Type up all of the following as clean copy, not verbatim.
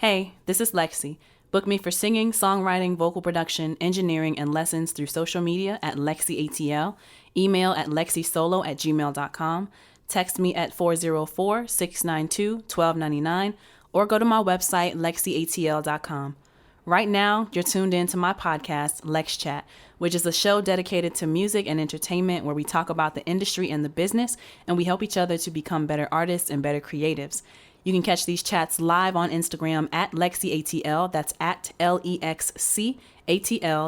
Hey, this is LexC. Book me for singing, songwriting, vocal production, engineering, and lessons through social media at LexCATL, email at lexisolo@gmail.com, text me at 404-692-1299, or go to my website, LexCATL.com. Right now, you're tuned in to my podcast, LexCHAT, which is a show dedicated to music and entertainment where we talk about the industry and the business, and we help each other to become better artists and better creatives. You can catch these chats live on Instagram at LexCATL, that's at LEXCATL,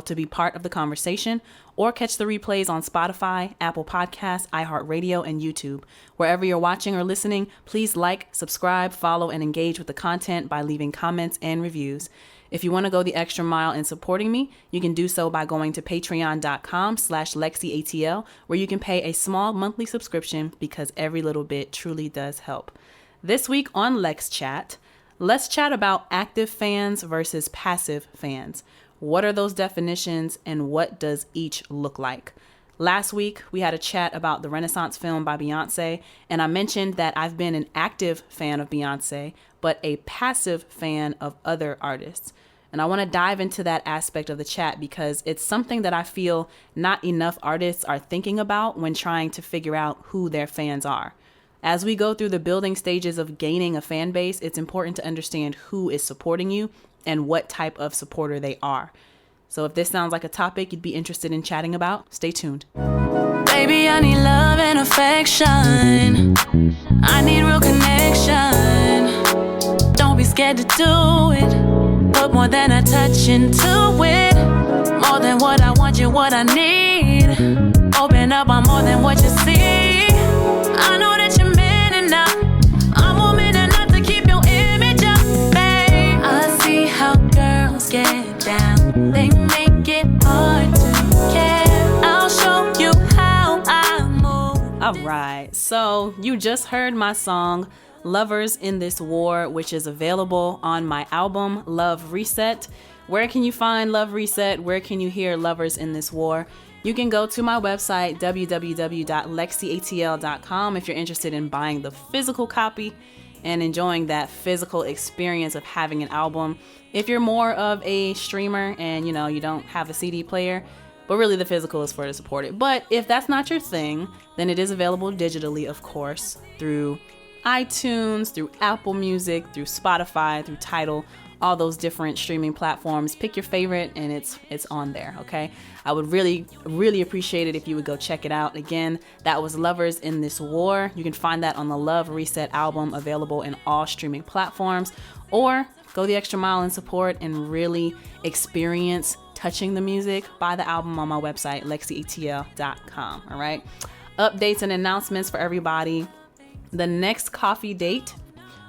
to be part of the conversation, or catch the replays on Spotify, Apple Podcasts, iHeartRadio, and YouTube. Wherever you're watching or listening, please like, subscribe, follow, and engage with the content by leaving comments and reviews. If you want to go the extra mile in supporting me, you can do so by going to patreon.com/LexCATL, where you can pay a small monthly subscription because every little bit truly does help. This week on LexChat, let's chat about active fans versus passive fans. What are those definitions and what does each look like? Last week, we had a chat about the Renaissance film by Beyonce, and I mentioned that I've been an active fan of Beyonce, but a passive fan of other artists. And I want to dive into that aspect of the chat because it's something that I feel not enough artists are thinking about when trying to figure out who their fans are. As we go through the building stages of gaining a fan base, it's important to understand who is supporting you and what type of supporter they are. So if this sounds like a topic you'd be interested in chatting about, stay tuned. Baby, I need love and affection. I need real connection. Don't be scared to do it. Put more than a touch into it. More than what I want, you what I need. Open up, I'm more than what you see. I know that you're man enough. I'm woman enough to keep your image up, babe. I see how girls get down. They make it hard to care. I'll show you how I move. All right, so you just heard my song, Lovers in This War, which is available on my album, Love Reset. Where can you find Love Reset? Where can you hear Lovers in This War? You can go to my website, www.LexCATL.com, if you're interested in buying the physical copy and enjoying that physical experience of having an album. If you're more of a streamer and, you don't have a CD player, but really the physical is for to support it. But if that's not your thing, then it is available digitally, of course, through iTunes, through Apple Music, through Spotify, through Tidal, all those different streaming platforms. Pick your favorite and it's on there, okay? I would really, really appreciate it if you would go check it out. Again, that was Lovers in This War. You can find that on the Love Reset album, available in all streaming platforms, or go the extra mile in support and really experience touching the music. Buy the album on my website, LexCATL.com, all right? Updates and announcements for everybody. The next coffee date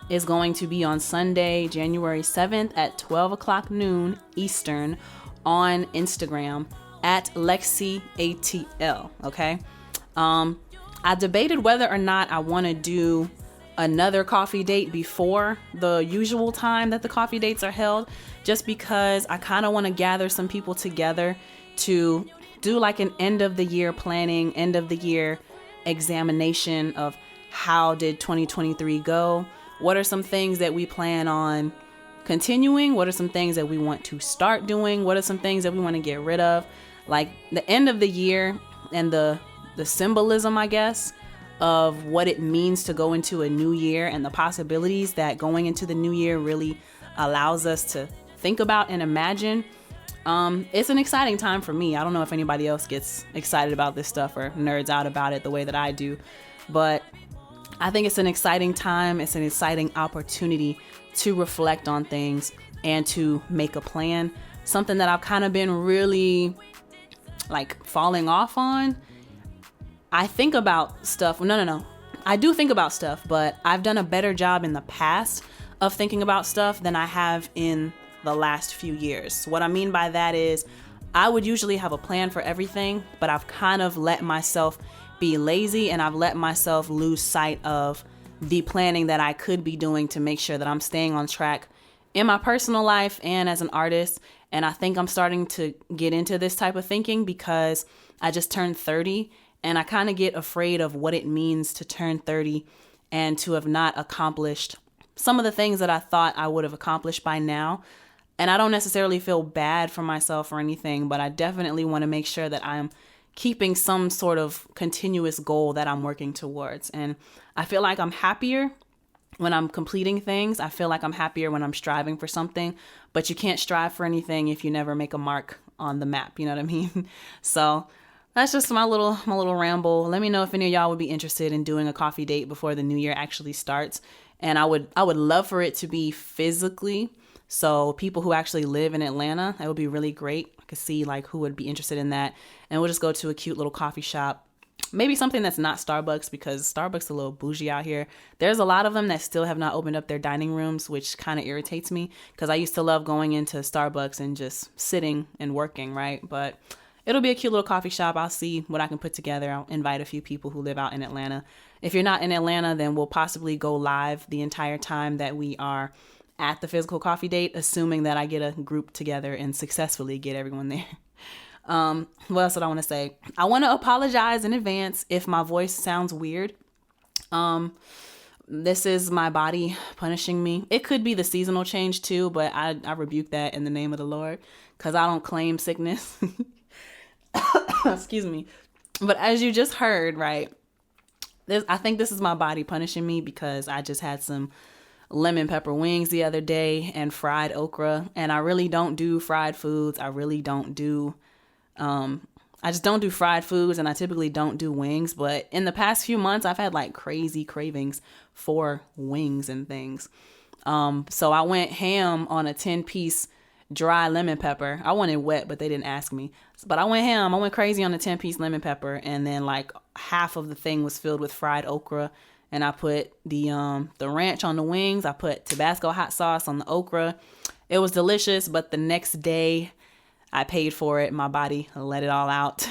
is going to be on Sunday, January 7th at 12 o'clock noon Eastern on Instagram at LexCATL, okay? I debated whether or not I want to do another coffee date before the usual time that the coffee dates are held, just because I kind of want to gather some people together to do like an end of the year planning, end of the year examination of how did 2023 go? What are some things that we plan on continuing? What are some things that we want to start doing? What are some things that we want to get rid of? Like the end of the year and the symbolism, I guess, of what it means to go into a new year and the possibilities that going into the new year really allows us to think about and imagine. It's an exciting time for me. I don't know if anybody else gets excited about this stuff or nerds out about it the way that I do, but I think it's an exciting time. It's an exciting opportunity to reflect on things and to make a plan. Something that I've kind of been really like falling off on. I think about stuff. No. I do think about stuff, but I've done a better job in the past of thinking about stuff than I have in the last few years. What I mean by that is I would usually have a plan for everything, but I've kind of let myself be lazy and I've let myself lose sight of the planning that I could be doing to make sure that I'm staying on track in my personal life and as an artist. And I think I'm starting to get into this type of thinking because I just turned 30 and I kind of get afraid of what it means to turn 30 and to have not accomplished some of the things that I thought I would have accomplished by now. And I don't necessarily feel bad for myself or anything, but I definitely want to make sure that I'm keeping some sort of continuous goal that I'm working towards. And I feel like I'm happier when I'm completing things. I feel like I'm happier when I'm striving for something, but you can't strive for anything if you never make a mark on the map. You know what I mean? So that's just my little ramble. Let me know if any of y'all would be interested in doing a coffee date before the new year actually starts. And I would love for it to be physically. So people who actually live in Atlanta, that would be really great. I could see like who would be interested in that. And we'll just go to a cute little coffee shop. Maybe something that's not Starbucks, because Starbucks is a little bougie out here. There's a lot of them that still have not opened up their dining rooms, which kind of irritates me because I used to love going into Starbucks and just sitting and working, right? But it'll be a cute little coffee shop. I'll see what I can put together. I'll invite a few people who live out in Atlanta. If you're not in Atlanta, then we'll possibly go live the entire time that we are at the physical coffee date, assuming that I get a group together and successfully get everyone there. What else did I want to say? I want to apologize in advance if my voice sounds weird. This is my body punishing me. It could be the seasonal change too, but I rebuke that in the name of the Lord because I don't claim sickness. Excuse me. But as you just heard, right, I think this is my body punishing me because I just had some lemon pepper wings the other day and fried okra. And I really don't do fried foods. I really don't do, I just don't do fried foods, and I typically don't do wings. But in the past few months, I've had like crazy cravings for wings and things. So I went ham on a 10-piece dry lemon pepper. I wanted wet, but they didn't ask me. But I went ham. I went crazy on a 10-piece lemon pepper. And then like half of the thing was filled with fried okra. And I put the ranch on the wings. I put Tabasco hot sauce on the okra. It was delicious, but the next day I paid for it. My body let it all out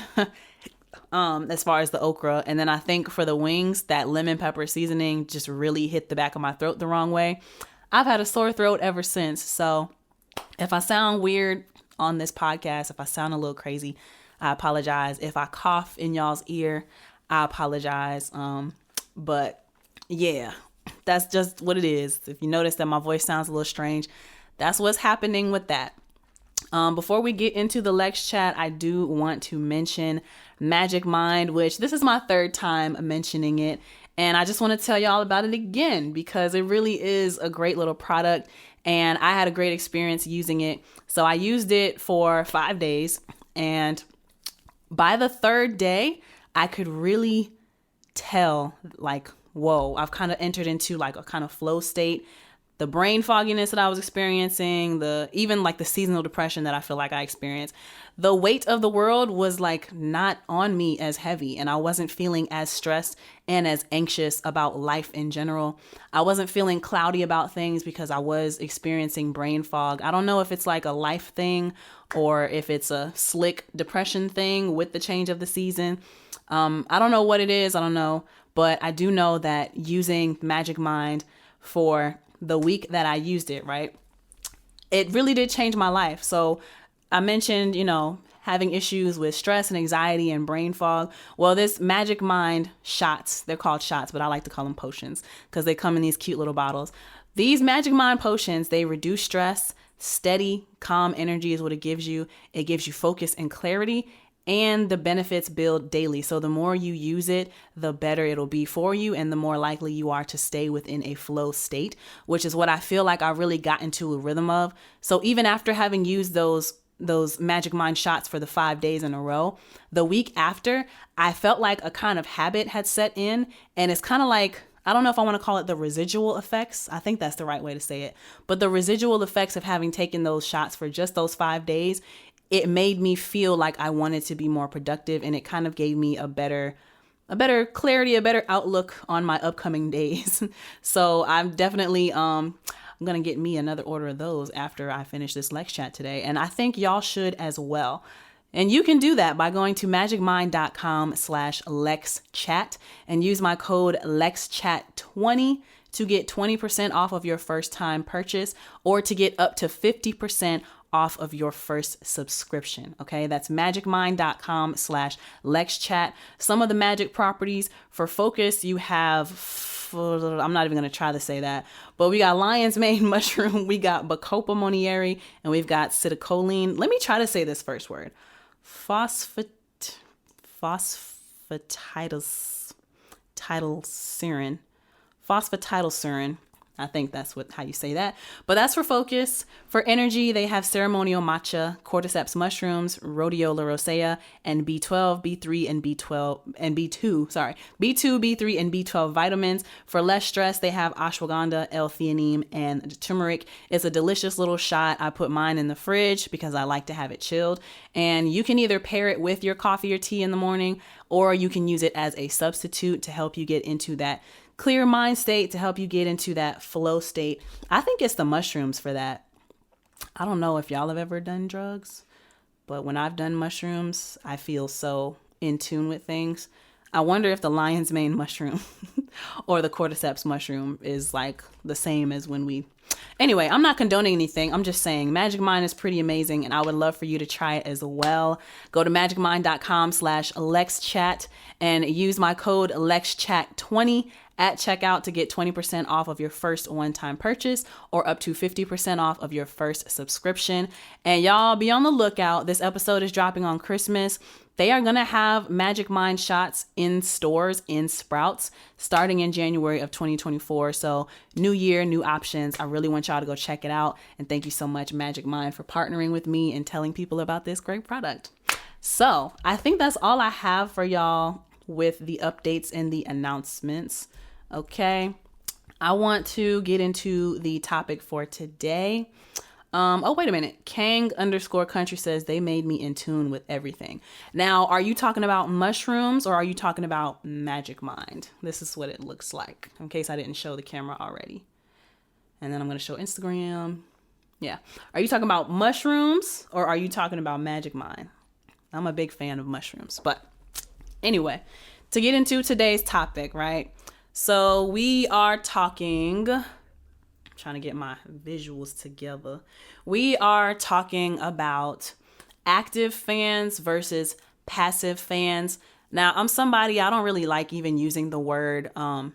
as far as the okra. And then I think for the wings, that lemon pepper seasoning just really hit the back of my throat the wrong way. I've had a sore throat ever since. So if I sound weird on this podcast, if I sound a little crazy, I apologize. If I cough in y'all's ear, I apologize. But yeah, that's just what it is. If you notice that my voice sounds a little strange, that's what's happening with that. Before we get into the Lex Chat, I do want to mention Magic Mind, which this is my third time mentioning it. And I just want to tell y'all about it again because it really is a great little product. And I had a great experience using it. So I used it for 5 days. And by the third day, I could really tell like, whoa, I've kind of entered into like a kind of flow state. The brain fogginess that I was experiencing, even like the seasonal depression that I feel like I experienced, the weight of the world was like not on me as heavy, and I wasn't feeling as stressed and as anxious about life in general. I wasn't feeling cloudy about things because I was experiencing brain fog. I don't know if it's like a life thing or if it's a slick depression thing with the change of the season. I don't know what it is. I don't know. But I do know that using Magic Mind for the week that I used it, right, it really did change my life. So I mentioned, having issues with stress and anxiety and brain fog. Well, this Magic Mind shots, they're called shots, but I like to call them potions because they come in these cute little bottles. These Magic Mind potions, they reduce stress. Steady, calm energy is what it gives you. It gives you focus and clarity. And the benefits build daily. So the more you use it, the better it'll be for you and the more likely you are to stay within a flow state, which is what I feel like I really got into a rhythm of. So even after having used those Magic Mind shots for the 5 days in a row, the week after, I felt like a kind of habit had set in. And it's kind of like, I don't know if I want to call it the residual effects. I think that's the right way to say it. But the residual effects of having taken those shots for just those 5 days, it made me feel like I wanted to be more productive, and it kind of gave me a better clarity, a better outlook on my upcoming days. So I'm definitely, I'm going to get me another order of those after I finish this Lex Chat today. And I think y'all should as well. And you can do that by going to magicmind.com/LexChat and use my code LexChat20 to get 20% off of your first time purchase, or to get up to 50% off of your first subscription. Okay, that's magicmind.com/LexChat. Some of the magic properties for focus, you have I'm not even going to try to say that, but we got lion's mane mushroom, we got Bacopa monnieri, and we've got citicoline. Let me try to say this first word. Phosphatidylserine. I think that's how you say that. But that's for focus. For energy, they have ceremonial matcha, cordyceps mushrooms, rhodiola rosea, and B12, B3, and B2, B3, and B12 vitamins. For less stress, they have ashwagandha, L-theanine, and turmeric. It's a delicious little shot. I put mine in the fridge because I like to have it chilled. And you can either pair it with your coffee or tea in the morning, or you can use it as a substitute to help you get into that clear mind state, to help you get into that flow state. I think it's the mushrooms for that. I don't know if y'all have ever done drugs, but when I've done mushrooms, I feel so in tune with things. I wonder if the lion's mane mushroom or the cordyceps mushroom is like the same as when we... Anyway, I'm not condoning anything. I'm just saying Magic Mind is pretty amazing, and I would love for you to try it as well. Go to magicmind.com/LexChat and use my code LexChat20 at checkout to get 20% off of your first one-time purchase, or up to 50% off of your first subscription. And y'all be on the lookout. This episode is dropping on Christmas. They are going to have Magic Mind shots in stores in Sprouts starting in January of 2024. So new year, new options. I really want y'all to go check it out. And thank you so much, Magic Mind, for partnering with me and telling people about this great product. So I think that's all I have for y'all with the updates and the announcements. Okay. I want to get into the topic for today. Oh, wait a minute. Kang_country says they made me in tune with everything. Now, are you talking about mushrooms or are you talking about Magic Mind? This is what it looks like, in case I didn't show the camera already. And then I'm going to show Instagram. Yeah. Are you talking about mushrooms or are you talking about Magic Mind? I'm a big fan of mushrooms. But anyway, to get into today's topic, right? So we are talking... trying to get my visuals together. We are talking about active fans versus passive fans. Now, I'm somebody, I don't really like even using the word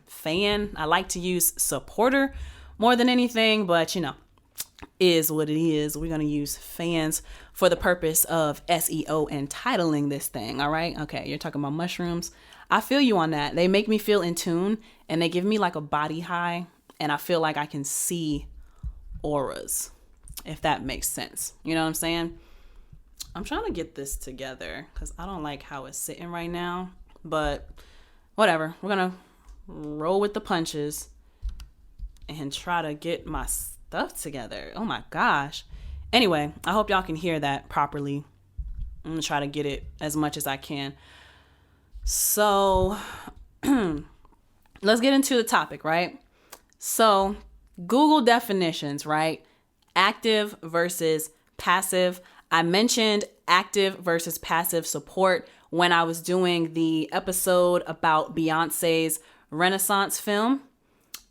fan. I like to use supporter more than anything, but you know, is what it is. We're going to use fans for the purpose of SEO and titling this thing. All right. Okay. You're talking about mushrooms. I feel you on that. They make me feel in tune and they give me like a body high. And I feel like I can see auras, if that makes sense. You know what I'm saying? I'm trying to get this together because I don't like how it's sitting right now. But whatever. We're going to roll with the punches and try to get my stuff together. Oh my gosh. Anyway, I hope y'all can hear that properly. I'm going to try to get it as much as I can. So let's get into the topic, right? So Google definitions, right? Active versus passive. I mentioned active versus passive support when I was doing the episode about Beyonce's Renaissance film.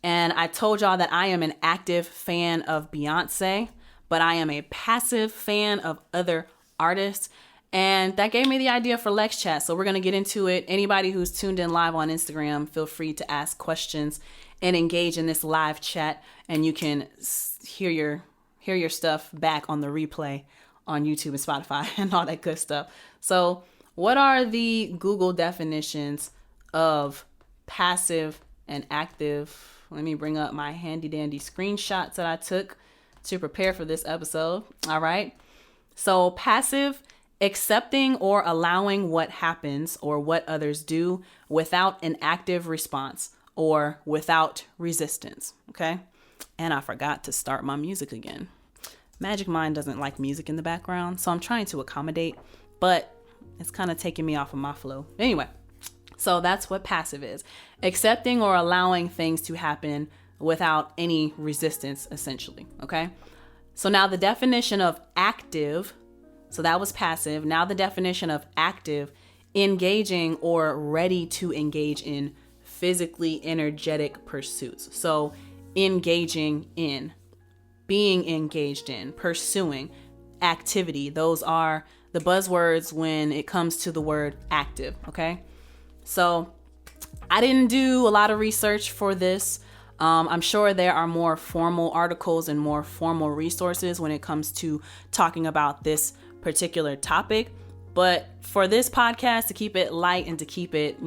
And I told y'all that I am an active fan of Beyonce, but I am a passive fan of other artists. And that gave me the idea for LexChat. So we're going to get into it. Anybody who's tuned in live on Instagram, feel free to ask questions and engage in this live chat, and you can hear your stuff back on the replay on YouTube and Spotify and all that good stuff. So what are the Google definitions of passive and active? Let me bring up my handy dandy screenshots that I took to prepare for this episode. All right. So passive: accepting or allowing what happens or what others do without an active response or without resistance. Okay. And I forgot to start my music again. Magic Mind doesn't like music in the background, so I'm trying to accommodate, but it's kind of taking me off of my flow. Anyway, so that's what passive is. Accepting or allowing things to happen without any resistance, essentially. Okay. So now the definition of active, so that was passive. Now the definition of active: engaging or ready to engage in physically energetic pursuits. So engaging in, being engaged in, pursuing, activity. Those are the buzzwords when it comes to the word active. Okay. So I didn't do a lot of research for this. I'm sure there are more formal articles and more formal resources when it comes to talking about this particular topic. But for this podcast, to keep it light and to keep it,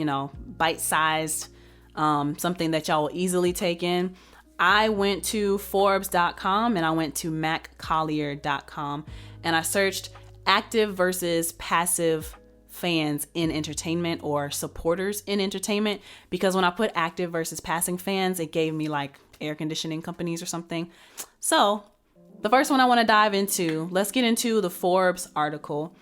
bite-sized, something that y'all will easily take in, I went to Forbes.com and I went to MacCollier.com and I searched active versus passive fans in entertainment or supporters in entertainment, because when I put active versus passive fans, it gave me like air conditioning companies or something. So the first one I want to dive into, let's get into the Forbes article.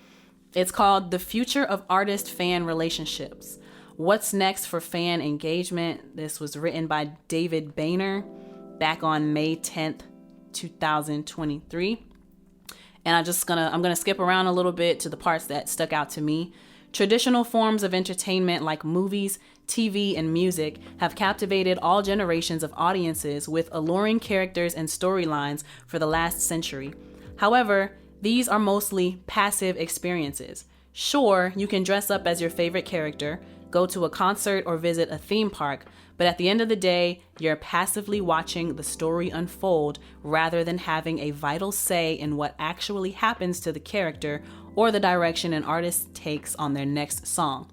It's called The Future of Artist-Fan Relationships. What's Next for Fan Engagement? This was written by David Boehner back on May 10th, 2023. And I'm gonna skip around a little bit to the parts that stuck out to me. Traditional forms of entertainment like movies, TV, and music have captivated all generations of audiences with alluring characters and storylines for the last century. However, these are mostly passive experiences. Sure, you can dress up as your favorite character, go to a concert, or visit a theme park, but at the end of the day, you're passively watching the story unfold rather than having a vital say in what actually happens to the character or the direction an artist takes on their next song.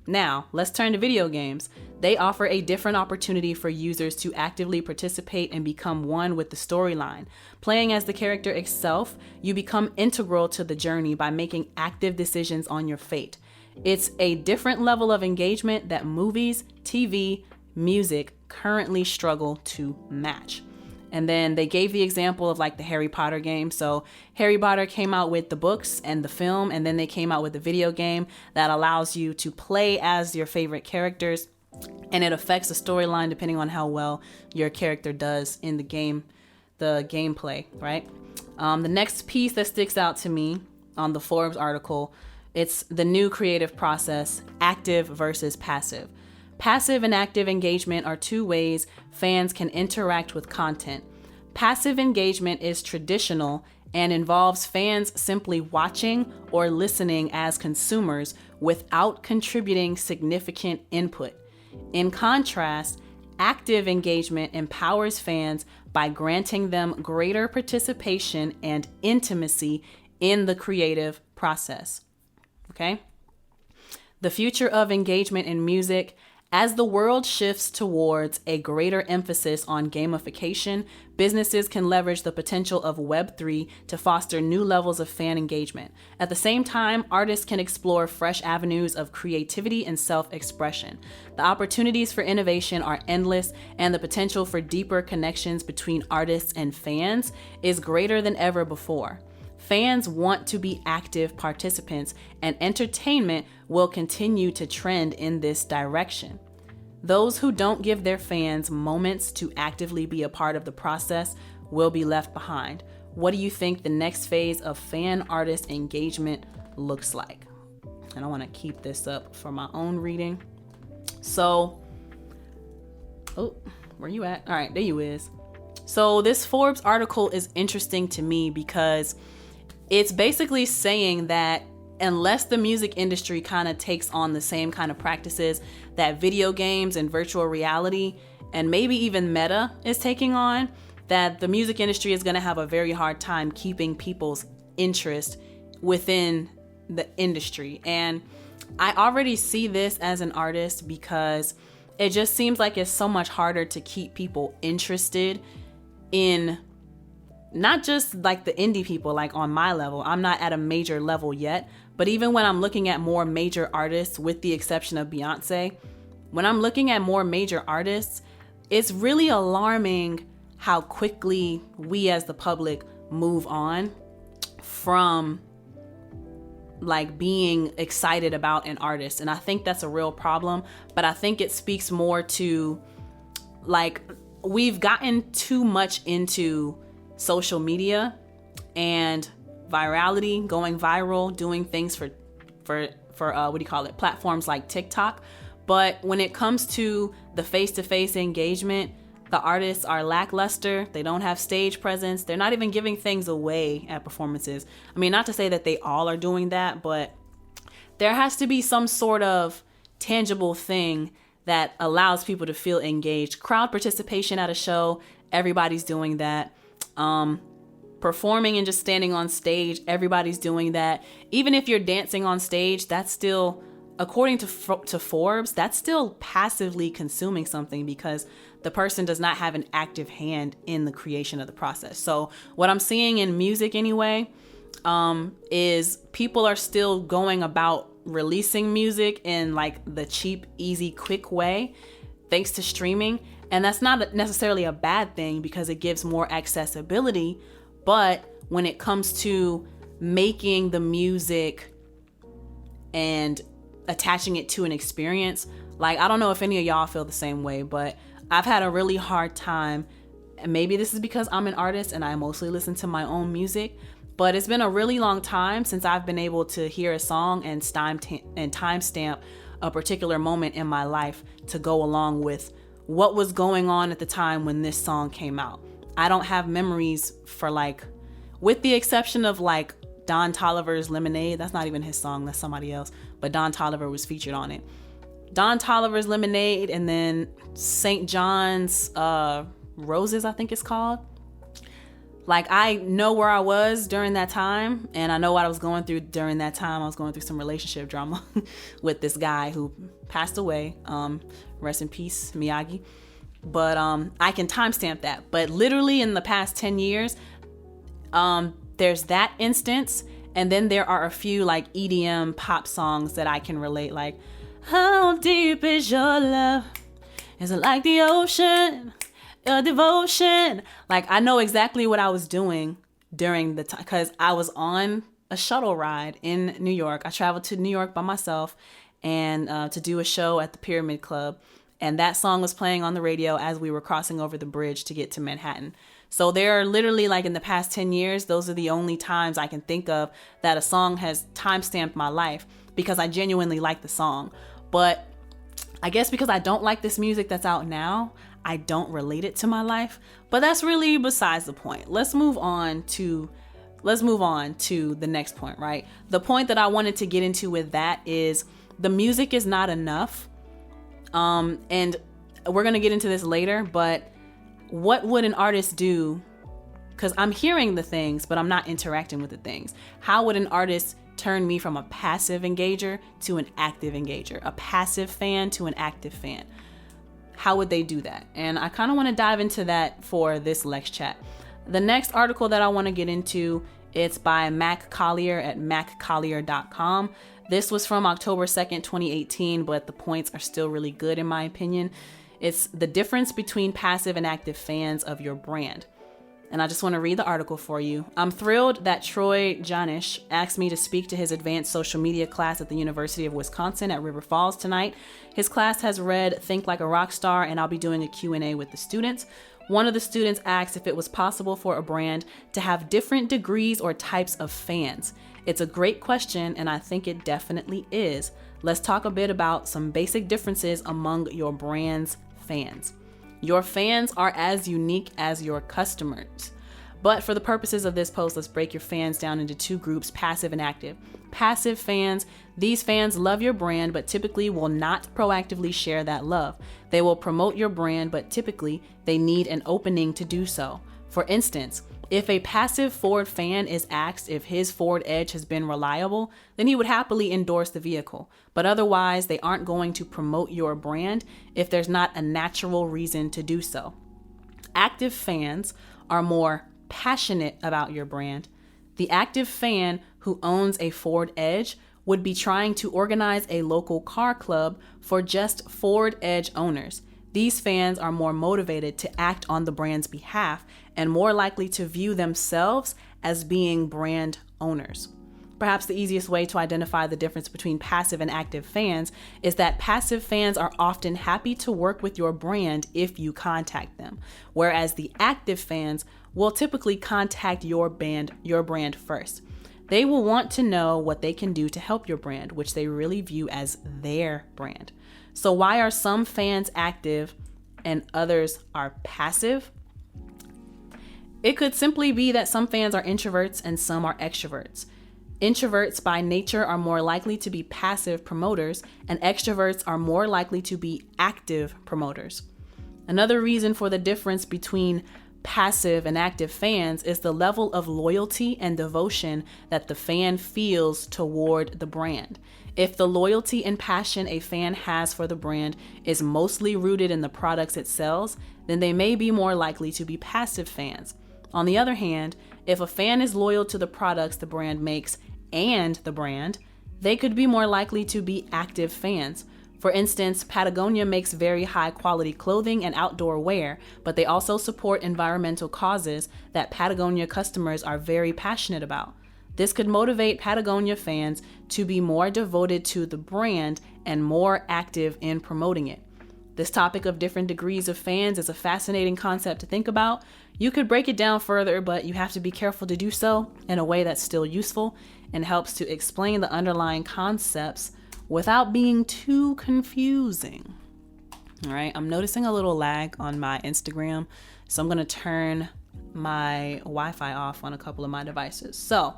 Now, let's turn to video games. They offer a different opportunity for users to actively participate and become one with the storyline. Playing as the character itself, you become integral to the journey by making active decisions on your fate. It's a different level of engagement that movies, TV, music currently struggle to match. And then they gave the example of like the Harry Potter game. So Harry Potter came out with the books and the film, and then they came out with the video game that allows you to play as your favorite characters, and it affects the storyline depending on how well your character does in the game, the gameplay, right? The next piece that sticks out to me on the Forbes article, it's the new creative process, active versus passive. Passive and active engagement are two ways fans can interact with content. Passive engagement is traditional and involves fans simply watching or listening as consumers without contributing significant input. In contrast, active engagement empowers fans by granting them greater participation and intimacy in the creative process. Okay? The future of engagement in music. As the world shifts towards a greater emphasis on gamification, businesses can leverage the potential of Web3 to foster new levels of fan engagement. At the same time, artists can explore fresh avenues of creativity and self-expression. The opportunities for innovation are endless, and the potential for deeper connections between artists and fans is greater than ever before. Fans want to be active participants, and entertainment will continue to trend in this direction. Those who don't give their fans moments to actively be a part of the process will be left behind. What do you think the next phase of fan-artist engagement looks like? And I want to keep this up for my own reading. So, where you at? All right, there you is. So this Forbes article is interesting to me because it's basically saying that unless the music industry kind of takes on the same kind of practices that video games and virtual reality and maybe even Meta is taking on, that the music industry is going to have a very hard time keeping people's interest within the industry. And I already see this as an artist because it just seems like it's so much harder to keep people interested in not just like the indie people, like on my level. I'm not at a major level yet, but even when I'm looking at more major artists, with the exception of Beyonce, when I'm looking at more major artists, it's really alarming how quickly we as the public move on from like being excited about an artist. And I think that's a real problem, but I think it speaks more to like we've gotten too much into social media and virality, going viral, doing things for platforms like TikTok. But when it comes to the face-to-face engagement, the artists are lackluster. They don't have stage presence. They're not even giving things away at performances. I mean, not to say that they all are doing that, but there has to be some sort of tangible thing that allows people to feel engaged. Crowd participation at a show, everybody's doing that. Performing and just standing on stage, everybody's doing that. Even if you're dancing on stage, that's still, according to Forbes, that's still passively consuming something because the person does not have an active hand in the creation of the process. So what I'm seeing in music anyway, is people are still going about releasing music in like the cheap, easy, quick way, thanks to streaming. And that's not necessarily a bad thing because it gives more accessibility. But when it comes to making the music and attaching it to an experience, like, I don't know if any of y'all feel the same way, but I've had a really hard time. And maybe this is because I'm an artist and I mostly listen to my own music, but it's been a really long time since I've been able to hear a song and timestamp a particular moment in my life to go along with what was going on at the time when this song came out. I don't have memories for, like, with the exception of like Don Toliver's Lemonade. That's not even his song, that's somebody else, but Don Toliver was featured on it. Don Toliver's Lemonade, and then St. John's Roses, I think it's called. Like, I know where I was during that time, and I know what I was going through during that time. I was going through some relationship drama with this guy who passed away. Rest in peace, Miyagi. But I can timestamp that. But literally in the past 10 years, there's that instance. And then there are a few like EDM pop songs that I can relate. Like, how deep is your love? Is it like the ocean? Your devotion? Like, I know exactly what I was doing during the time because I was on a shuttle ride in New York. I traveled to New York by myself and to do a show at the Pyramid Club. And that song was playing on the radio as we were crossing over the bridge to get to Manhattan. So there are literally, like, in the past 10 years, those are the only times I can think of that a song has timestamped my life because I genuinely like the song. But I guess because I don't like this music that's out now, I don't relate it to my life. But that's really besides the point. Let's move on to the next point, right? The point that I wanted to get into with that is the music is not enough. And we're going to get into this later, but what would an artist do? Because I'm hearing the things, but I'm not interacting with the things. How would an artist turn me from a passive engager to an active engager, a passive fan to an active fan? How would they do that? And I kind of want to dive into that for this LexChat. The next article that I want to get into, it's by Mac Collier at maccollier.com. This was from October 2nd, 2018, but the points are still really good in my opinion. It's the difference between passive and active fans of your brand. And I just want to read the article for you. I'm thrilled that Troy Janish asked me to speak to his advanced social media class at the University of Wisconsin at River Falls tonight. His class has read Think Like a Rock Star, and I'll be doing a Q&A with the students. One of the students asked if it was possible for a brand to have different degrees or types of fans. It's a great question, and I think it definitely is. Let's talk a bit about some basic differences among your brand's fans. Your fans are as unique as your customers. But for the purposes of this post, let's break your fans down into two groups, passive and active. Passive fans, these fans love your brand, but typically will not proactively share that love. They will promote your brand, but typically they need an opening to do so. For instance, if a passive Ford fan is asked if his Ford Edge has been reliable, then he would happily endorse the vehicle. But otherwise, they aren't going to promote your brand if there's not a natural reason to do so. Active fans are more passionate about your brand. The active fan who owns a Ford Edge would be trying to organize a local car club for just Ford Edge owners. These fans are more motivated to act on the brand's behalf and more likely to view themselves as being brand owners. Perhaps the easiest way to identify the difference between passive and active fans is that passive fans are often happy to work with your brand if you contact them, whereas the active fans will typically contact your brand first. They will want to know what they can do to help your brand, which they really view as their brand. So why are some fans active and others are passive? It could simply be that some fans are introverts and some are extroverts. Introverts by nature are more likely to be passive promoters, and extroverts are more likely to be active promoters. Another reason for the difference between passive and active fans is the level of loyalty and devotion that the fan feels toward the brand. If the loyalty and passion a fan has for the brand is mostly rooted in the products it sells, then they may be more likely to be passive fans. On the other hand, if a fan is loyal to the products the brand makes and the brand, they could be more likely to be active fans. For instance, Patagonia makes very high quality clothing and outdoor wear, but they also support environmental causes that Patagonia customers are very passionate about. This could motivate Patagonia fans to be more devoted to the brand and more active in promoting it. This topic of different degrees of fans is a fascinating concept to think about. You could break it down further, but you have to be careful to do so in a way that's still useful and helps to explain the underlying concepts without being too confusing. All right, I'm noticing a little lag on my Instagram, so I'm gonna turn my Wi-Fi off on a couple of my devices. So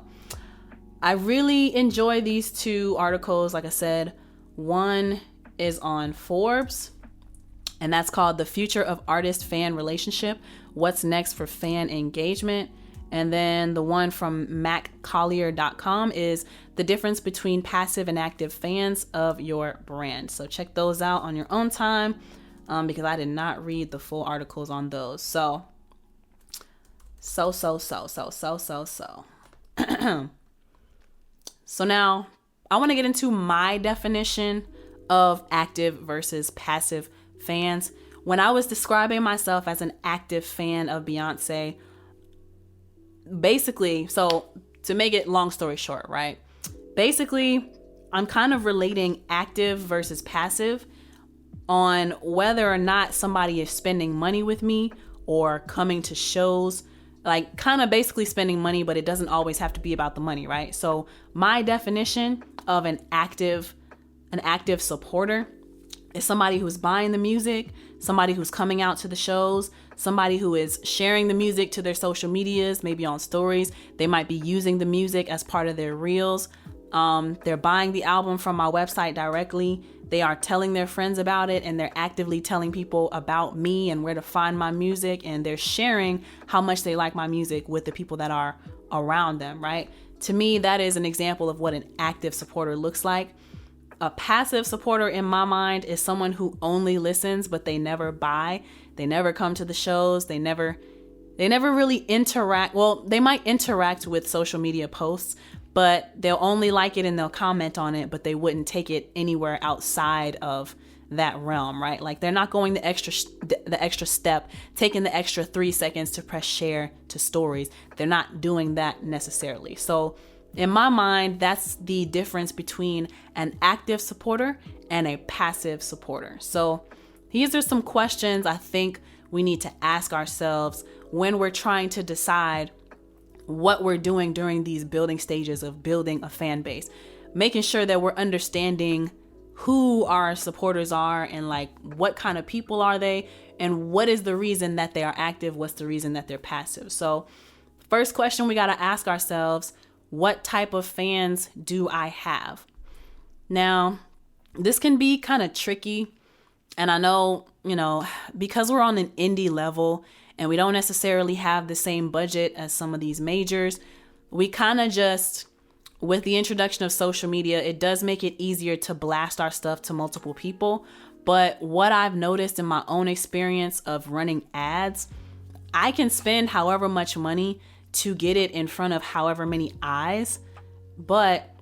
I really enjoy these two articles. Like I said, one is on Forbes, and that's called The Future of Artist-Fan Relationship, What's Next for Fan Engagement. And then the one from MacCollier.com is the difference between passive and active fans of your brand. So check those out on your own time, because I did not read the full articles on those. So now I want to get into my definition of active versus passive fans. When I was describing myself as an active fan of Beyonce, basically, so to make it long story short, right? Basically, I'm kind of relating active versus passive on whether or not somebody is spending money with me or coming to shows, like kind of basically spending money, but it doesn't always have to be about the money, right? So my definition of an active supporter is somebody who's buying the music, somebody who's coming out to the shows, somebody who is sharing the music to their social medias, maybe on stories. They might be using the music as part of their reels. They're buying the album from my website directly. They are telling their friends about it, and they're actively telling people about me and where to find my music, and they're sharing how much they like my music with the people that are around them, right? To me, that is an example of what an active supporter looks like. A passive supporter in my mind is someone who only listens, but they never buy. They never come to the shows. They never really interact. Well, they might interact with social media posts, but they'll only like it and they'll comment on it, but they wouldn't take it anywhere outside of that realm, right? Like they're not going the extra step, taking the extra 3 seconds to press share to stories. They're not doing that necessarily. So in my mind, that's the difference between an active supporter and a passive supporter. So these are some questions I think we need to ask ourselves when we're trying to decide what we're doing during these building stages of building a fan base, making sure that we're understanding who our supporters are and like what kind of people are they and what is the reason that they are active, what's the reason that they're passive. So first question we got to ask ourselves, what type of fans do I have? Now, this can be kind of tricky. And I know, because we're on an indie level and we don't necessarily have the same budget as some of these majors, we kind of just, with the introduction of social media, it does make it easier to blast our stuff to multiple people. But what I've noticed in my own experience of running ads, I can spend however much money to get it in front of however many eyes, but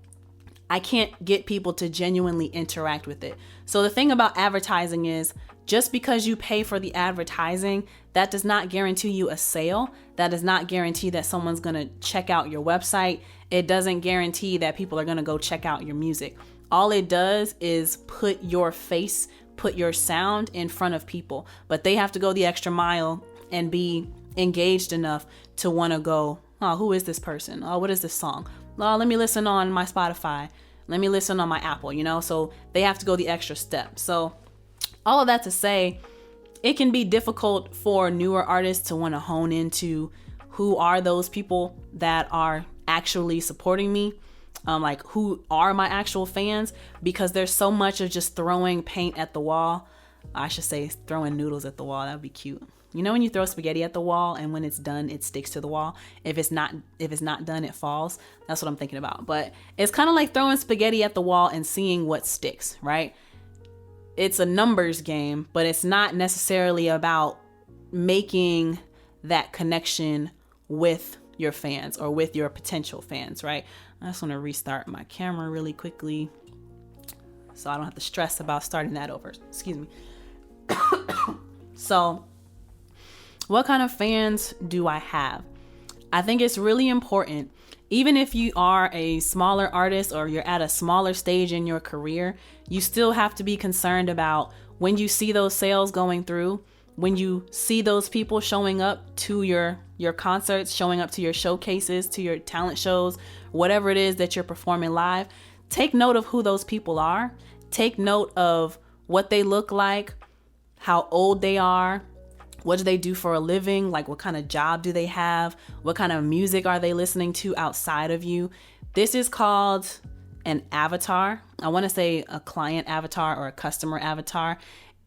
I can't get people to genuinely interact with it. So the thing about advertising is, just because you pay for the advertising, that does not guarantee you a sale. That does not guarantee that someone's gonna check out your website. It doesn't guarantee that people are gonna go check out your music. All it does is put your face, put your sound in front of people, but they have to go the extra mile and be engaged enough to want to go, oh, who is this person? Oh, what is this song? Oh, let me listen on my Spotify. Let me listen on my Apple, so they have to go the extra step. So all of that to say, it can be difficult for newer artists to want to hone into who are those people that are actually supporting me. like who are my actual fans, because there's so much of just throwing paint at the wall. I should say throwing noodles at the wall. That would be cute. You know when you throw spaghetti at the wall and when it's done, it sticks to the wall. If it's not done, it falls. That's what I'm thinking about. But it's kind of like throwing spaghetti at the wall and seeing what sticks, right? It's a numbers game, but it's not necessarily about making that connection with your fans or with your potential fans, right? I just want to restart my camera really quickly so I don't have to stress about starting that over. Excuse me. So, what kind of fans do I have? I think it's really important, even if you are a smaller artist or you're at a smaller stage in your career, you still have to be concerned about when you see those sales going through, when you see those people showing up to your concerts, showing up to your showcases, to your talent shows, whatever it is that you're performing live. Take note of who those people are. Take note of what they look like, how old they are, what do they do for a living, like what kind of job do they have, what kind of music are they listening to outside of you. This is called an avatar. I want to say a client avatar or a customer avatar.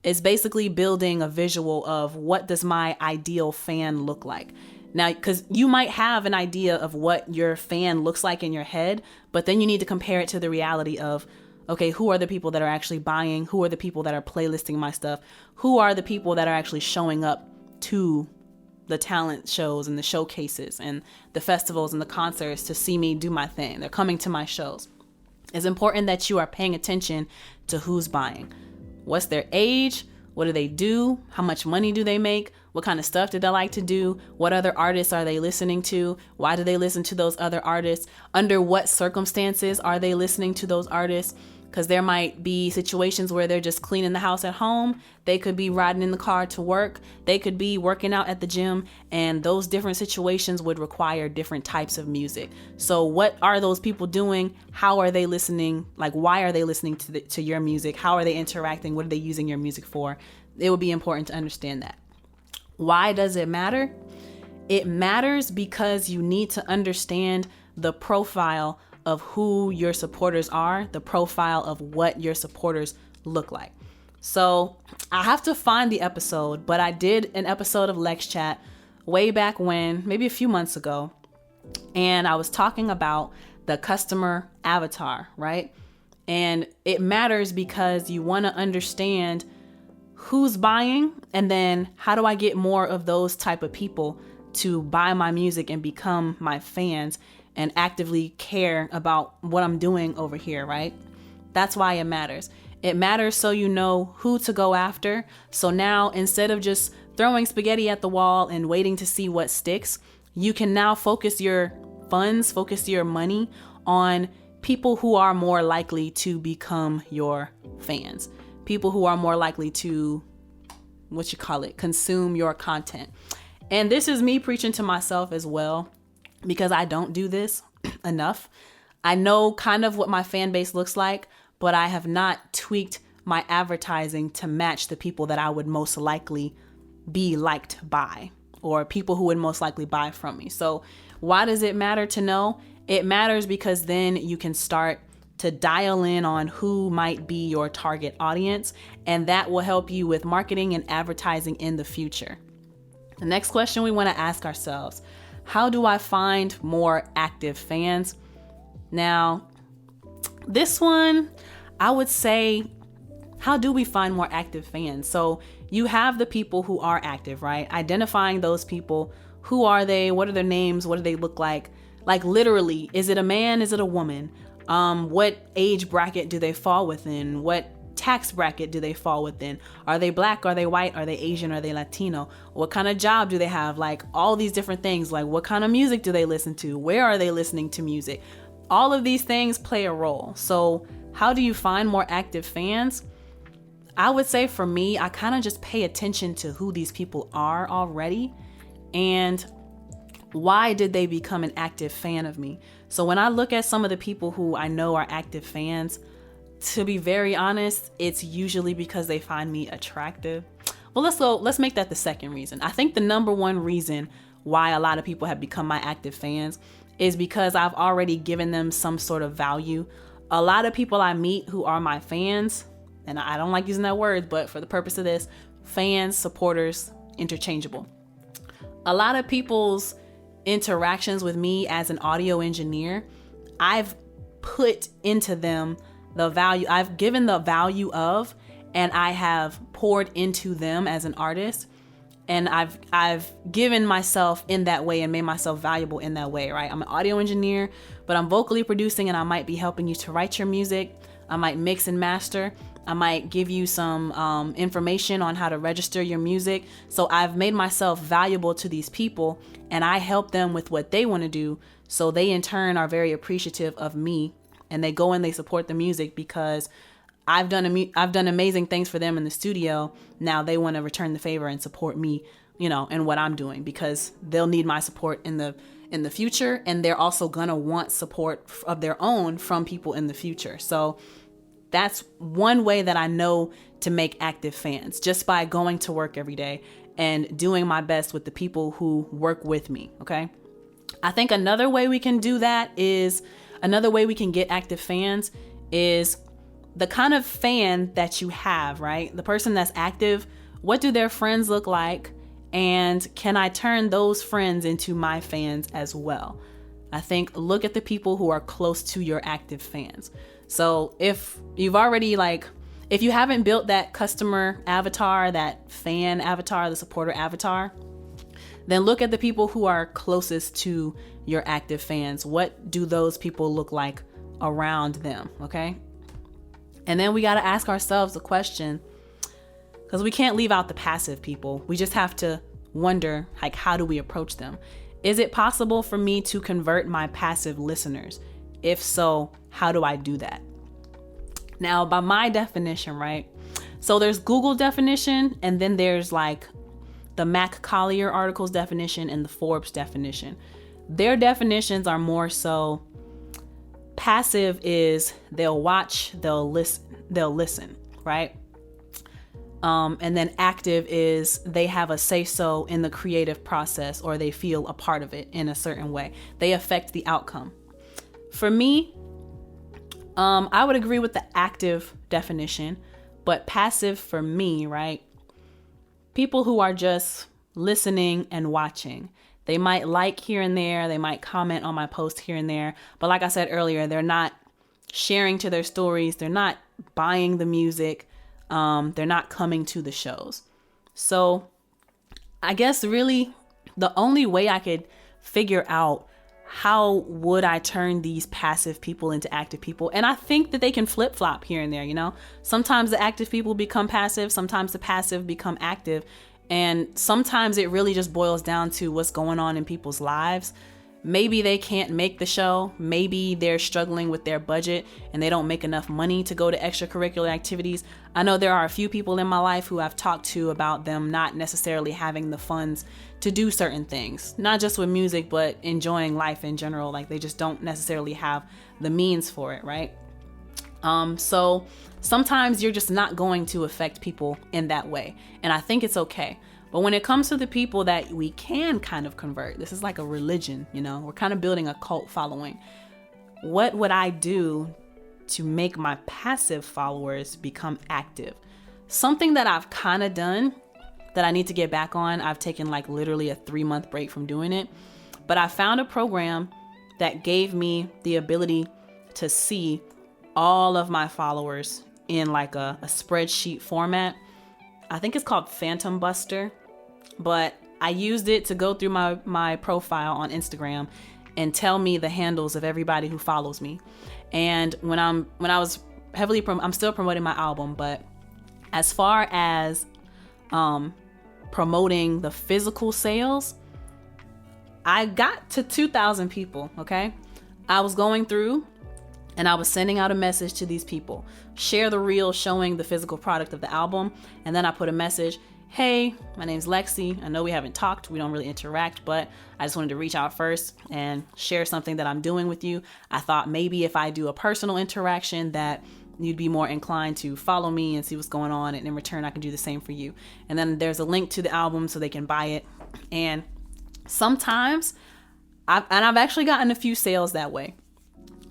It's basically building a visual of what does my ideal fan look like. Now, because you might have an idea of what your fan looks like in your head, but then you need to compare it to the reality of, okay, who are the people that are actually buying? Who are the people that are playlisting my stuff? Who are the people that are actually showing up to the talent shows and the showcases and the festivals and the concerts to see me do my thing? They're coming to my shows. It's important that you are paying attention to who's buying. What's their age? What do they do? How much money do they make? What kind of stuff do they like to do? What other artists are they listening to? Why do they listen to those other artists? Under what circumstances are they listening to those artists? Because there might be situations where they're just cleaning the house at home. They could be riding in the car to work. They could be working out at the gym. And those different situations would require different types of music. So what are those people doing? How are they listening? Like, why are they listening to your music? How are they interacting? What are they using your music for? It would be important to understand that. Why does it matter? It matters because you need to understand the profile of who your supporters are, the profile of what your supporters look like. So I have to find the episode, but I did an episode of LexChat way back when, maybe a few months ago. And I was talking about the customer avatar, right? And it matters because you want to understand who's buying, and then how do I get more of those type of people to buy my music and become my fans and actively care about what I'm doing over here, right? That's why it matters. It matters so you know who to go after. So now, instead of just throwing spaghetti at the wall and waiting to see what sticks, you can now focus your funds, focus your money on people who are more likely to become your fans. People who are more likely to, consume your content. And this is me preaching to myself as well, because I don't do this enough. I know kind of what my fan base looks like, but I have not tweaked my advertising to match the people that I would most likely be liked by, or people who would most likely buy from me. So why does it matter to know? It matters because then you can start to dial in on who might be your target audience, and that will help you with marketing and advertising in the future. The next question we want to ask ourselves: how do I find more active fans? Now, this one, I would say, how do we find more active fans? So you have the people who are active, right? Identifying those people. Who are they? What are their names? What do they look like? Like literally, is it a man? Is it a woman? What age bracket do they fall within? What tax bracket do they fall within? Are they black? Are they white? Are they Asian? Are they Latino? What kind of job do they have? Like all these different things. Like what kind of music do they listen to? Where are they listening to music? All of these things play a role. So how do you find more active fans? I would say for me, I kind of just pay attention to who these people are already and why did they become an active fan of me. So when I look at some of the people who I know are active fans, to be very honest, it's usually because they find me attractive. Well, let's make that the second reason. I think the number one reason why a lot of people have become my active fans is because I've already given them some sort of value. A lot of people I meet who are my fans, and I don't like using that word, but for the purpose of this, fans, supporters, interchangeable. A lot of people's interactions with me as an audio engineer, I've put into them the value, I've given the value of, and I have poured into them as an artist. And I've given myself in that way and made myself valuable in that way, right? I'm an audio engineer, but I'm vocally producing, and I might be helping you to write your music. I might mix and master. I might give you some information on how to register your music. So I've made myself valuable to these people, and I help them with what they want to do. So they in turn are very appreciative of me, and they go and they support the music because I've done amazing things for them in the studio. Now they want to return the favor and support me, in what I'm doing, because they'll need my support in the future, and they're also gonna want support of their own from people in the future. So that's one way that I know to make active fans, just by going to work every day and doing my best with the people who work with me. Okay. I think another way we can do that is another way we can get active fans is the kind of fan that you have, right? The person that's active, what do their friends look like? And can I turn those friends into my fans as well? I think look at the people who are close to your active fans. So if you've already if you haven't built that customer avatar, that fan avatar, the supporter avatar, then look at the people who are closest to your active fans. What do those people look like around them? Okay. And then we got to ask ourselves the question, because we can't leave out the passive people. We just have to wonder, how do we approach them? Is it possible for me to convert my passive listeners? If so, how do I do that? Now, by my definition, right? So there's Google definition, and then there's the Mac Collier articles definition and the Forbes definition. Their definitions are more so passive is they'll watch, they'll listen, right? And then active is they have a say-so in the creative process, or they feel a part of it in a certain way. They affect the outcome. For me, I would agree with the active definition, but passive for me, right? People who are just listening and watching. They might like here and there. They might comment on my post here and there. But like I said earlier, they're not sharing to their stories. They're not buying the music. They're not coming to the shows. So I guess really the only way I could figure out how would I turn these passive people into active people, and I think that they can flip-flop here and there, Sometimes the active people become passive. Sometimes the passive become active. And sometimes it really just boils down to what's going on in people's lives. Maybe they can't make the show. Maybe they're struggling with their budget and they don't make enough money to go to extracurricular activities. I know there are a few people in my life who I've talked to about them not necessarily having the funds to do certain things, not just with music, but enjoying life in general. They just don't necessarily have the means for it, right? So sometimes you're just not going to affect people in that way. And I think it's okay. But when it comes to the people that we can kind of convert, this is like a religion, we're kind of building a cult following. What would I do to make my passive followers become active? Something that I've kind of done that I need to get back on. I've taken literally a 3-month break from doing it. But I found a program that gave me the ability to see all of my followers in a spreadsheet format. I think it's called Phantom Buster, but I used it to go through my profile on Instagram and tell me the handles of everybody who follows me. And when I was heavily, I'm still promoting my album, but as far as promoting the physical sales, I got to 2,000 people. Okay. I was going through and I was sending out a message to these people, share the reel showing the physical product of the album. And then I put a message, hey, my name's LexC. I know we haven't talked, we don't really interact, but I just wanted to reach out first and share something that I'm doing with you. I thought maybe if I do a personal interaction that you'd be more inclined to follow me and see what's going on. And in return, I can do the same for you. And then there's a link to the album so they can buy it. And sometimes I've actually gotten a few sales that way.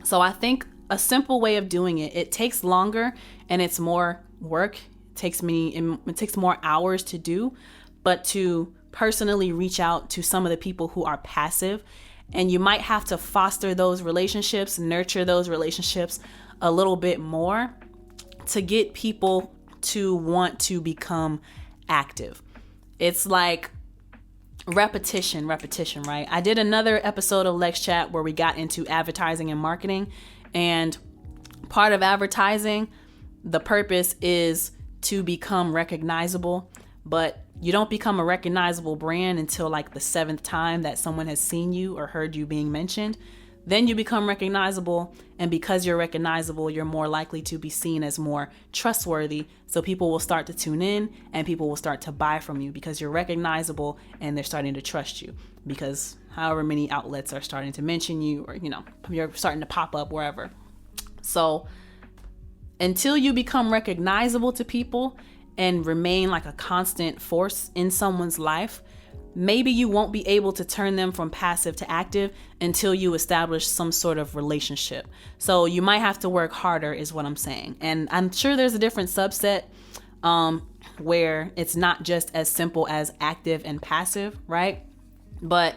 So I think a simple way of doing it takes longer and it's more work. It takes more hours to do, but to personally reach out to some of the people who are passive, and you might have to foster those relationships, nurture those relationships a little bit more to get people to want to become active. It's like repetition, right? I did another episode of LexChat where we got into advertising and marketing, and part of advertising, the purpose is to become recognizable, but you don't become a recognizable brand until like the 7th time that someone has seen you or heard you being mentioned. Then you become recognizable, and because you're recognizable, you're more likely to be seen as more trustworthy. So people will start to tune in and people will start to buy from you because you're recognizable and they're starting to trust you because however many outlets are starting to mention you, or you're starting to pop up wherever. So until you become recognizable to people and remain like a constant force in someone's life, maybe you won't be able to turn them from passive to active until you establish some sort of relationship. So you might have to work harder is what I'm saying. And I'm sure there's a different subset where it's not just as simple as active and passive, right? But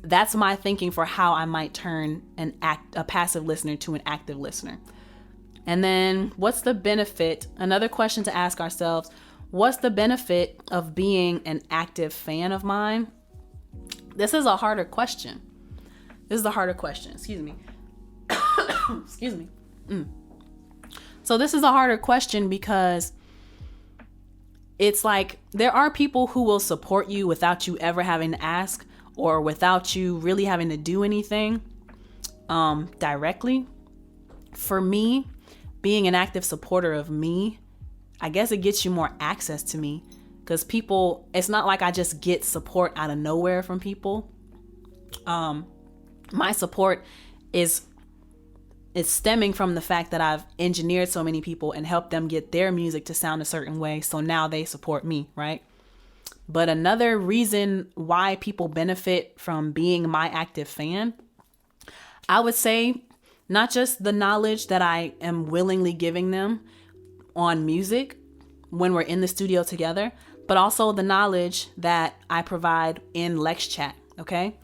that's my thinking for how I might turn a passive listener to an active listener. And then what's the benefit? Another question to ask ourselves, what's the benefit of being an active fan of mine? This is a harder question. Excuse me. Excuse me. So this is a harder question because it's like there are people who will support you without you ever having to ask or without you really having to do anything directly. For me, being an active supporter of me, I guess it gets you more access to me because people, it's not like I just get support out of nowhere from people. My support is stemming from the fact that I've engineered so many people and helped them get their music to sound a certain way. So now they support me, right? But another reason why people benefit from being my active fan, I would say not just the knowledge that I am willingly giving them on music when we're in the studio together, but also the knowledge that I provide in LexChat, okay?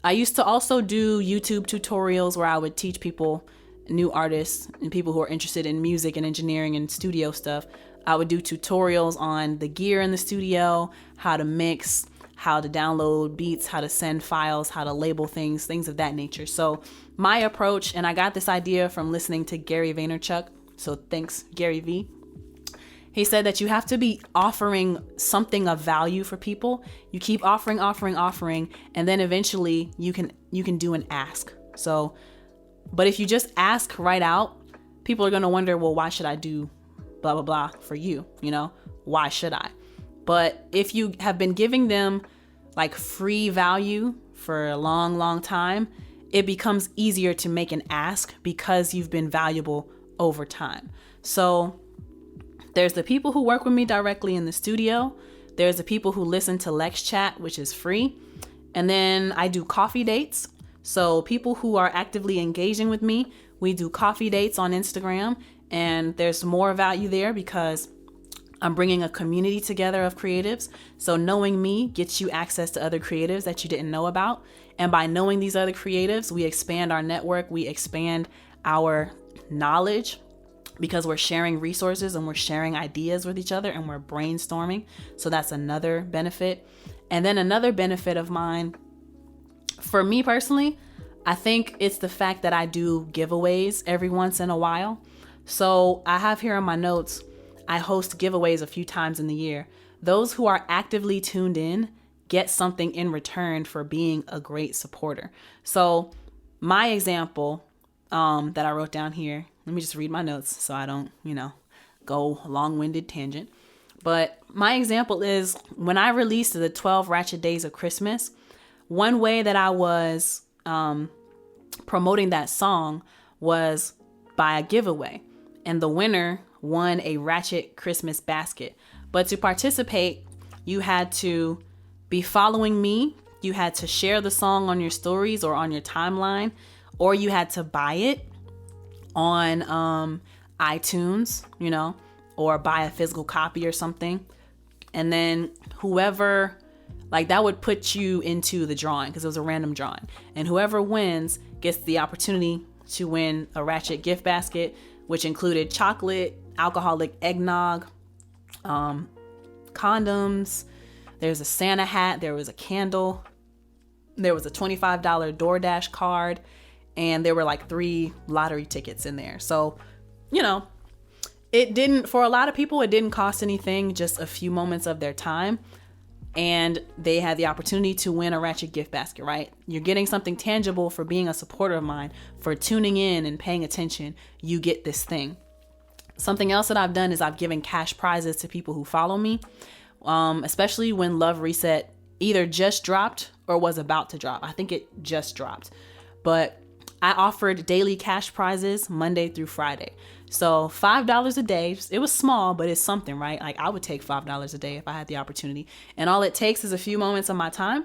I used to also do YouTube tutorials where I would teach people, new artists and people who are interested in music and engineering and studio stuff. I would do tutorials on the gear in the studio, how to mix, how to download beats, how to send files, how to label things of that nature. So my approach, and I got this idea from listening to Gary Vaynerchuk. So thanks, Gary V. He said that you have to be offering something of value for people. You keep offering, and then eventually you can do an ask. So, but if you just ask right out, people are going to wonder, well, why should I do blah, blah, blah for you? Why should I? But if you have been giving them like free value for a long, long time, it becomes easier to make an ask because you've been valuable over time. So there's the people who work with me directly in the studio. There's the people who listen to LexChat, which is free. And then I do coffee dates. So people who are actively engaging with me, we do coffee dates on Instagram. And there's more value there because I'm bringing a community together of creatives. So knowing me gets you access to other creatives that you didn't know about. And by knowing these other creatives, we expand our network. We expand our knowledge because we're sharing resources and we're sharing ideas with each other and we're brainstorming. So that's another benefit. And then another benefit of mine, for me personally, I think it's the fact that I do giveaways every once in a while. So I have here in my notes, I host giveaways a few times in the year. Those who are actively tuned in get something in return for being a great supporter. So my example that I wrote down here, let me just read my notes so I don't, go long-winded tangent. But my example is when I released the 12 Ratchet Days of Christmas, one way that I was promoting that song was by a giveaway. And the winner won a Ratchet Christmas basket. But to participate, you had to be following me you had to share the song on your stories or on your timeline, or you had to buy it on iTunes, or buy a physical copy or something. And then whoever, like, that would put you into the drawing because it was a random drawing. And whoever wins gets the opportunity to win a Ratchet gift basket, which included chocolate, alcoholic eggnog, condoms. There's a Santa hat. There was a candle. There was a $25 DoorDash card. And there were like 3 lottery tickets in there. So, for a lot of people, it didn't cost anything, just a few moments of their time. And they had the opportunity to win a Ratchet gift basket, right? You're getting something tangible for being a supporter of mine, for tuning in and paying attention. You get this thing. Something else that I've done is I've given cash prizes to people who follow me, especially when Love Reset either just dropped or was about to drop. I think it just dropped. But I offered daily cash prizes Monday through Friday. So $5 a day. It was small, but it's something, right? Like, I would take $5 a day if I had the opportunity. And all it takes is a few moments of my time.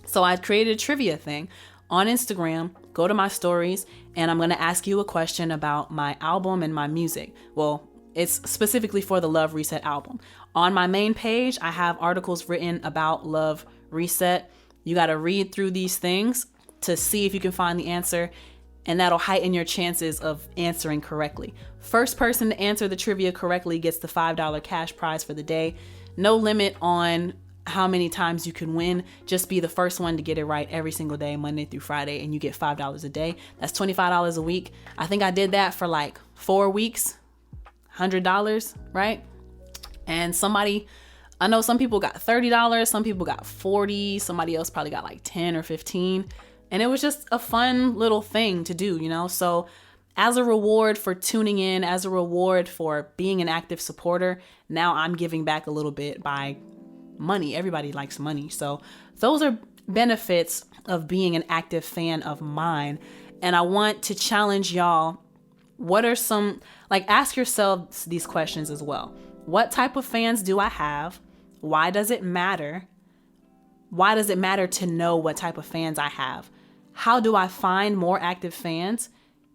So I created a trivia thing on Instagram. Go to my stories, and I'm going to ask you a question about my album and my music. Well, it's specifically for the Love Reset album. On my main page, I have articles written about Love Reset. You got to read through these things to see if you can find the answer, and that'll heighten your chances of answering correctly. First person to answer the trivia correctly gets the $5 cash prize for the day. No limit on how many times you can win. Just be the first one to get it right every single day, Monday through Friday, and you get $5 a day. That's $25 a week. I think I did that for like 4 weeks, $100, right? And I know some people got $30, some people got $40, somebody else probably got like 10 or 15. And it was just a fun little thing to do, So as a reward for tuning in, as a reward for being an active supporter, now I'm giving back a little bit by money. Everybody likes money. So those are benefits of being an active fan of mine. And I want to challenge y'all. What are some, ask yourselves these questions as well. What type of fans do I have? Why does it matter? Why does it matter to know what type of fans I have? How do I find more active fans?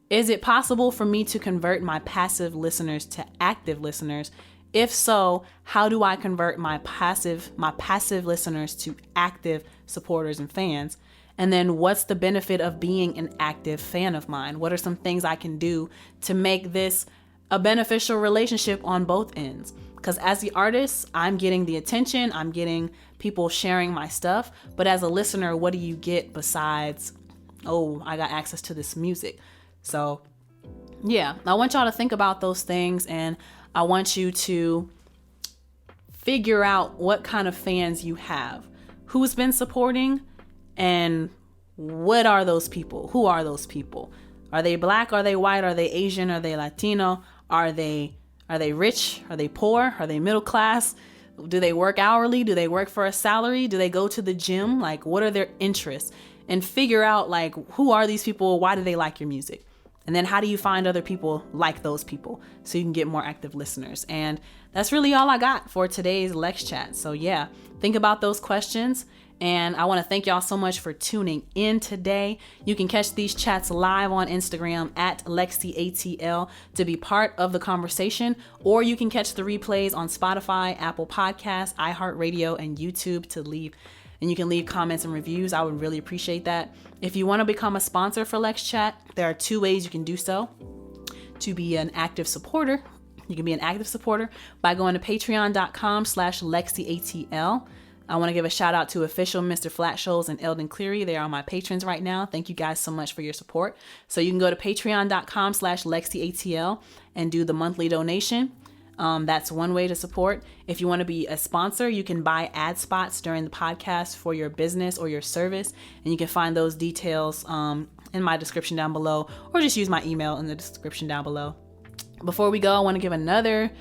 Is it possible for me to convert my passive listeners to active listeners? If so, how do I convert my passive listeners to active supporters and fans? And then what's the benefit of being an active fan of mine? What are some things I can do to make this a beneficial relationship on both ends? Because as the artist, I'm getting the attention, I'm getting people sharing my stuff. But as a listener, what do you get besides, oh, I got access to this music? So yeah, I want y'all to think about those things, and I want you to figure out what kind of fans you have, who's been supporting, and what are those people? Who are those people? Are they Black? Are they white? Are they Asian? Are they Latino? Are they rich? Are they poor? Are they middle class? Do they work hourly? Do they work for a salary? Do they go to the gym? What are their interests? And figure out who are these people? Why do they like your music? And then how do you find other people like those people so you can get more active listeners? And that's really all I got for today's Lex Chat. So yeah, think about those questions. And I want to thank y'all so much for tuning in today. You can catch these chats live on Instagram at LexCATL to be part of the conversation, or you can catch the replays on Spotify, Apple Podcasts, iHeartRadio, and YouTube to leave. And you can leave comments and reviews. I would really appreciate that. If you want to become a sponsor for LexChat, there are 2 ways you can do so. To be an active supporter, you can be an active supporter by going to patreon.com/LexCATL. I want to give a shout out to official Mr. Flat Shows and Eldon Cleary. They are my patrons right now. Thank you guys so much for your support. So you can go to patreon.com/LexCATL and do the monthly donation. That's one way to support. If you want to be a sponsor, you can buy ad spots during the podcast for your business or your service. And you can find those details in my description down below, or just use my email in the description down below. Before we go, I want to give another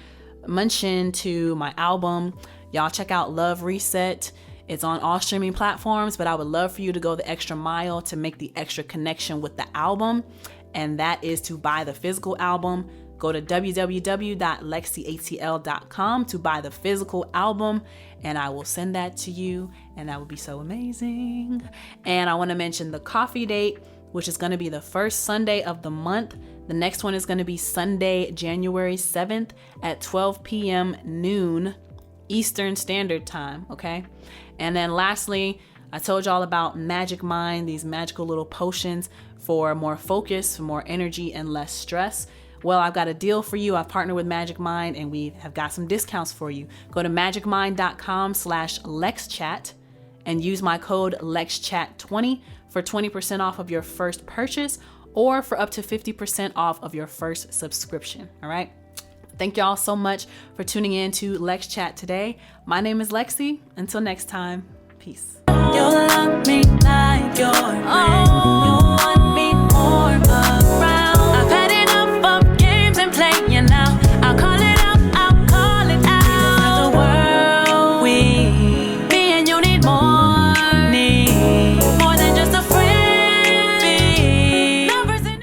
mention to my album. Y'all check out Love Reset. It's on all streaming platforms, but I would love for you to go the extra mile to make the extra connection with the album. And that is to buy the physical album. Go to www.LexCATL.com to buy the physical album, and I will send that to you, and that would be so amazing. And I want to mention the coffee date, which is going to be the first Sunday of the month. The next one is going to be Sunday, January 7th at 12 p.m. noon Eastern Standard Time, okay? And then lastly, I told y'all about Magic Mind, these magical little potions for more focus, for more energy, and less stress. Well, I've got a deal for you. I've partnered with Magic Mind, and we have got some discounts for you. Go to magicmind.com/LexChat and use my code LexCHAT20 for 20% off of your first purchase, or for up to 50% off of your first subscription. All right. Thank y'all so much for tuning in to LexChat today. My name is Lexi. Until next time, peace. You love me like you're